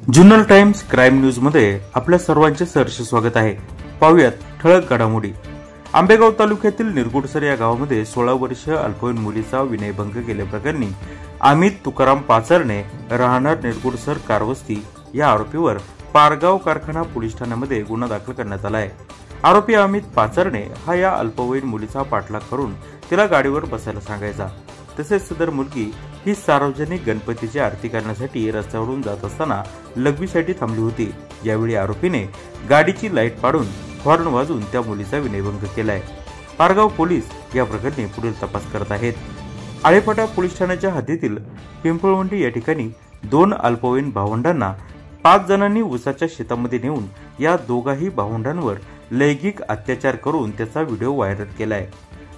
Junnar times crime news मध्ये आपल्या सर्वांचे सहर्ष स्वागत आहे। पाहूयात ठळक घडामोडी। आंबेगाव तालुक्यातील निरगुडसर या गावामध्ये 16 वर्षीय अल्पवयीन मुलीचा विनयभंग केल्याप्रकरणी अमित तुकाराम पाचरणे राहणार निरगुडसर कारवस्ती या आरोपीवर पारगाव कारखाना पोलीस ठाण्यामध्ये गुन्हा दाखल करण्यात आला आहे। आरोपी अमित पाचरणे हा या अल्पवयीन मुलीचा पाठलाग करून तिला गाडीवर बसायला सांगायचा। तसेच सदर मुलगी ही सार्वजनिक गणपतीची आरती करण्यासाठी रस्त्यावरून जात असताना लघवीसाठी थांबली होती। यावेळी आरोपीने गाडीची लाईट पाडून हॉर्न वाजवून त्या मुलीचा विनयभंग केलाय। पारगाव पोलीस या प्रकरणी पुढील तपास करत आहेत। आळेफाटा पोलीस ठाण्याच्या हद्दीतील पिंपळवंडी या ठिकाणी 2 अल्पवयीन भावंडांना 5 जणांनी ऊसाच्या शेतामध्ये नेऊन या दोघाही भावंडांवर लैंगिक अत्याचार करून त्याचा व्हिडिओ व्हायरल केलाय।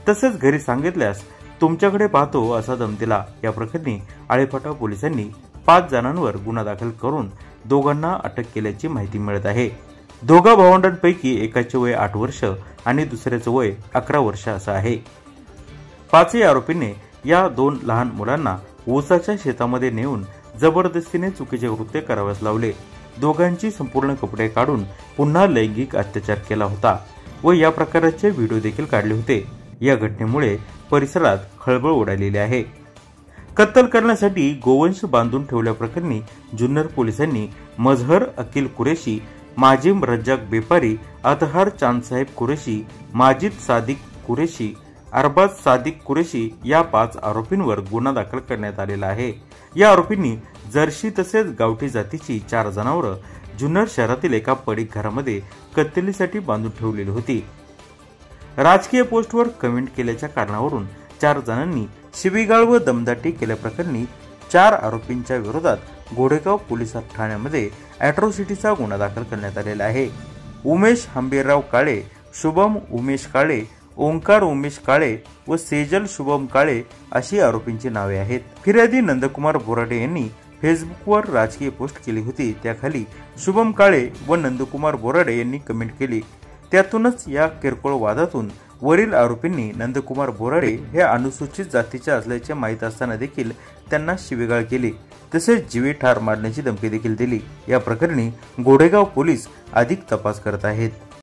तसेच घरी सांगितल्यास तुमच्याकडे पाहतो असा दम दिला। या प्रकरणी आळेफाटा पोलिसांनी 5 जणांवर गुन्हा दाखल करून दोघांना अटक केल्याची माहिती मिळत आहे। दोघा भावंडांपैकी एकाचे वय 8 वर्ष आणि दुसऱ्याचे वय 11 वर्ष असं आहे। 5 आरोपींनी या 2 लहान मुलांना ऊसाच्या शेतामध्ये नेऊन जबरदस्तीने चुकीचे कृत्य करावयास लावले। दोघांची संपूर्ण कपडे काढून पुन्हा लैंगिक अत्याचार केला होता व या प्रकाराचे व्हिडिओ देखील काढले होते। या घटनेमुळे परिसरात खळबळ उडालेली आहे। कत्तल करण्यासाठी गोवंश बांधून ठेवल्याप्रकरणी जुन्नर पोलिसांनी मजहर अकील कुरेशी, माजिम रज्जाक बेपारी, अतहार चांदसाहेब कुरेशी, माजिद सादिक कुरेशी, अरबाज सादिक कुरेशी या 5 आरोपींवर गुन्हा दाखल करण्यात आलेला आहे। या आरोपींनी जर्सी तसेच गावठी जातीची 4 जनावरं जुन्नर शहरातील एका पडीक घरामध्ये कत्तलीसाठी बांधून ठेवलेली होती। राजकीय पोस्टवर कमेंट केल्याच्या कारणावरून 4 जणांनी शिवीगाळ व दमदाटी केल्याप्रकरणी 4 आरोपींच्या विरोधात गोडेगाव पोलीस ठाण्यामध्ये अॅट्रॉसिटीचा गुन्हा दाखल करण्यात आलेला आहे। उमेश हंबीरराव काळे, शुभम उमेश काळे, ओंकार उमेश काळे व सेजल शुभम काळे अशी आरोपींची नावे आहेत। फिर्यादी नंदकुमार बोराडे यांनी फेसबुकवर राजकीय पोस्ट केली होती। त्याखाली शुभम काळे व नंदकुमार बोराडे यांनी कमेंट केली। त्यातूनच या किरकोळ वादातून वरील आरोपींनी नंदकुमार बोराडे हे अनुसूचित जातीचे असल्याचे माहीत असताना देखील त्यांना शिवीगाळ केली, तसेच जीवे ठार मारण्याची धमकी देखील दिली। या प्रकरणी गोडेगाव पोलीस अधिक तपास करत आहेत।